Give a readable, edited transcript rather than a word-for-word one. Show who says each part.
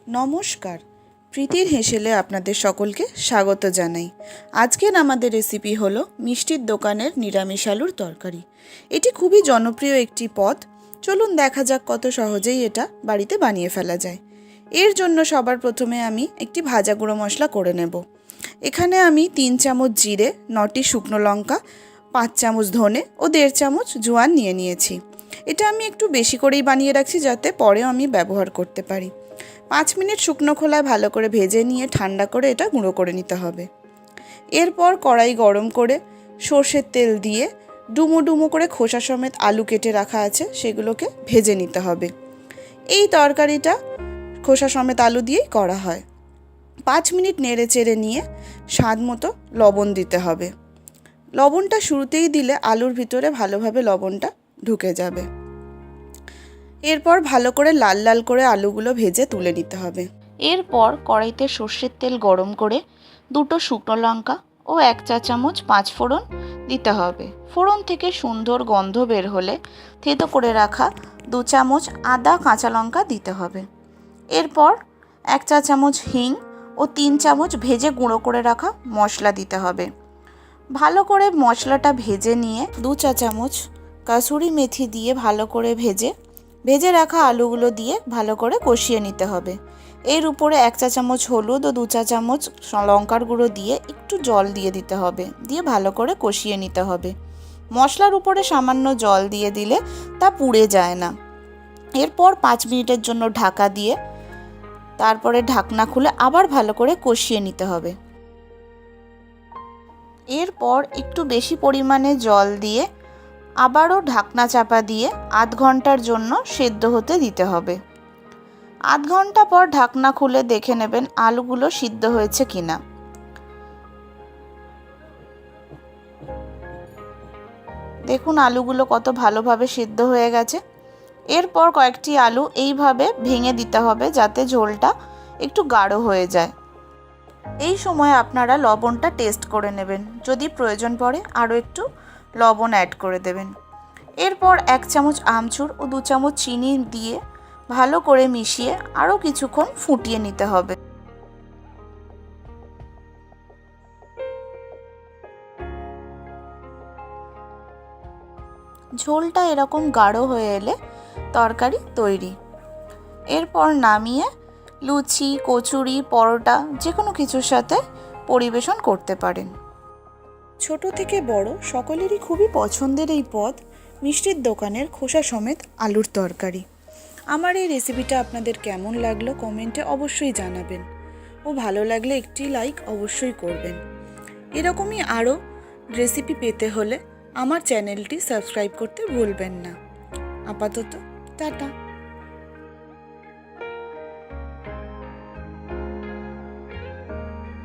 Speaker 1: নমস্কার, প্রীতির হেসেলে আপনাদের সকলকে স্বাগত জানাই। আজকের আমাদের রেসিপি হলো মিষ্টির দোকানের নিরামিষ আলুর তরকারি। এটি খুবই জনপ্রিয় একটি পদ। চলুন দেখা যাক কত সহজেই এটা বাড়িতে বানিয়ে ফেলা যায়। এর জন্য সবার প্রথমে আমি একটি ভাজা গুঁড়ো মশলা করে নেব। এখানে আমি 3 চামচ জিরে, 9টি শুকনো লঙ্কা, 5 চামচ ধনে ও 1.5 চামচ জোয়ান নিয়েছি। এটা আমি একটু বেশি করেই বানিয়ে রাখছি যাতে পরেও আমি ব্যবহার করতে পারি। 5 মিনিট শুকনো খোলায় ভালো করে ভেজে নিয়ে ঠান্ডা করে এটা গুঁড়ো করে নিতে হবে। এরপর কড়াই গরম করে সর্ষের তেল দিয়ে ডুমো ডুমো করে খোসা সমেত আলু কেটে রাখা আছে সেগুলোকে ভেজে নিতে হবে। এই তরকারিটা খোসা সমেত আলু দিয়েই করা হয়। 5 মিনিট নেড়ে চেড়ে নিয়ে স্বাদ মতো লবণ দিতে হবে। লবণটা শুরুতেই দিলে আলুর ভিতরে ভালোভাবে লবণটা ঢুকে যাবে। এরপর ভালো করে লাল লাল করে আলুগুলো ভেজে তুলে নিতে হবে।
Speaker 2: এরপর কড়াইতে সর্ষের তেল গরম করে 2টো শুকনো লঙ্কা ও 1 চা চামচ 5 ফোড়ন দিতে হবে। ফোড়ন থেকে সুন্দর গন্ধ বের হলে থেতো করে রাখা 2 চামচ আদা কাঁচা লঙ্কা দিতে হবে। এরপর 1 চা চামচ হিং ও 3 চামচ ভেজে গুঁড়ো করে রাখা মশলা দিতে হবে। ভালো করে মশলাটা ভেজে নিয়ে 2 চা চামচ কাসুরি মেথি দিয়ে ভালো করে ভেজে রাখা আলুগুলো দিয়ে ভালো করে কষিয়ে নিতে হবে। এর উপরে 1 চা চামচ হলুদ ও 2 চা চামচ লঙ্কার গুঁড়ো দিয়ে একটু জল দিয়ে দিতে হবে, দিয়ে ভালো করে কষিয়ে নিতে হবে। মশলার উপরে সামান্য জল দিয়ে দিলে তা পুড়ে যায় না। এরপর 5 মিনিটের জন্য ঢাকা দিয়ে তারপরে ঢাকনা খুলে আবার ভালো করে কষিয়ে নিতে হবে। এরপর একটু বেশি পরিমাণে জল দিয়ে আবারও ঢাকনা চাপা দিয়ে আধ ঘন্টার জন্য সেদ্ধ হতে দিতে হবে। আধ ঘন্টা পর ঢাকনা খুলে দেখে নেবেন আলুগুলো সিদ্ধ হয়েছে কিনা। দেখুন আলুগুলো কত ভালোভাবে সিদ্ধ হয়ে গেছে। এরপর কয়েকটি আলু এইভাবে ভেঙে দিতে হবে যাতে ঝোলটা একটু গাঢ় হয়ে যায়। এই সময় আপনারা লবণটা টেস্ট করে নেবেন, যদি প্রয়োজন পড়ে আরও একটু লবণ অ্যাড করে দেবেন। এরপর 1 চামচ আমচুর ও 2 চামচ চিনি দিয়ে ভালো করে মিশিয়ে আরও কিছুক্ষণ ফুটিয়ে নিতে হবে। ঝোলটা এরকম গাঢ় হয়ে এলে তরকারি তৈরি। এরপর নামিয়ে লুচি, কচুরি, পরোটা যে কোনো কিছুর সাথে পরিবেশন করতে পারেন।
Speaker 1: ছোট থেকে বড় সকলেরই খুবই পছন্দের এই পদ মিষ্টির দোকানের খোসা সমেত আলুর তরকারি। আমার এই রেসিপিটা আপনাদের কেমন লাগলো কমেন্টে অবশ্যই জানাবেন ও ভালো লাগলে একটি লাইক অবশ্যই করবেন। এরকমই আরও রেসিপি পেতে হলে আমার চ্যানেলটি সাবস্ক্রাইব করতে ভুলবেন না। আপাতত টাটা।